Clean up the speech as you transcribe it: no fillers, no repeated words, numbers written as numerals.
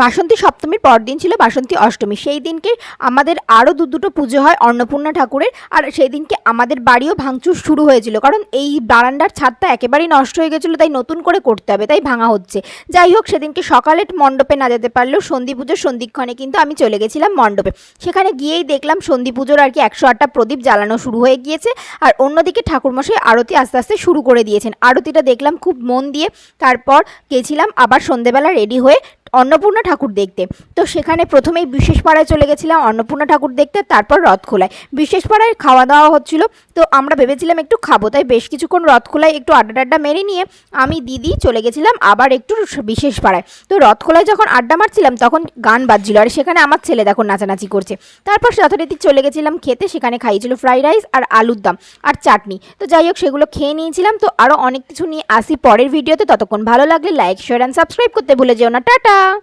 বাসন্তী সপ্তমীর পরদিন ছিল বাসন্তী অষ্টমী। সেই দিনকে আমাদের আরও দুটো পুজো হয় অন্নপূর্ণা ঠাকুরের। আর সেই দিনকে আমাদের বাড়িও ভাঙচুর শুরু হয়েছিল, কারণ এই বারান্দার ছাদটা একেবারেই নষ্ট হয়ে গেছিলো, তাই নতুন করে করতে হবে, তাই ভাঙা হচ্ছে। যাই হোক, সেদিনকে সকালে মণ্ডপে না যেতে পারলেও সন্ধি পুজোর সন্ধিক্ষণে কিন্তু আমি চলে গেছিলাম মণ্ডপে। সেখানে গিয়েই দেখলাম সন্ধি পুজোর আর কি 108টা প্রদীপ জ্বালানো শুরু হয়ে গিয়েছে। আর অন্যদিকে ঠাকুরমশাই আরতি আস্তে আস্তে শুরু করে দিয়েছেন। আরতিটা দেখলাম খুব মন দিয়ে। তারপর গেছিলাম আবার সন্ধেবেলা রেডি হয়ে অন্নপূর্ণা ঠাকুর দেখতে। তো সেখানে প্রথমেই বিশেষ পাড়ায় চলে গেছিলাম অন্নপূর্ণা ঠাকুর দেখতে, তারপর রথখোলায়। বিশেষ পাড়ায় খাওয়া দাওয়া হচ্ছিল, তো আমরা ভেবেছিলাম একটু খাবো, তাই বেশ কিছুক্ষণ রথখোলায় একটু আড্ডা টাড্ডা মেরে নিয়ে আমি দিদি চলে গেছিলাম আবার একটু বিশেষ পাড়ায়। তো রথখোলায় যখন আড্ডা মারছিলাম তখন গান বাজছিল, আর সেখানে আমার ছেলে দেখো নাচানাচি করছে। তারপর যথারীতি চলে গেছিলাম খেতে। সেখানে খাইছিল ফ্রাইড রাইস আর আলুর দম আর চাটনি। তো যাই হোক, সেগুলো খেয়ে নিয়েছিলাম। তো আরও অনেক কিছু নিয়ে আসি পরের ভিডিওতে। ততক্ষণ ভালো লাগলে লাইক, শেয়ার অ্যান্ড সাবস্ক্রাইব করতে ভুলে যেও না। টাটা।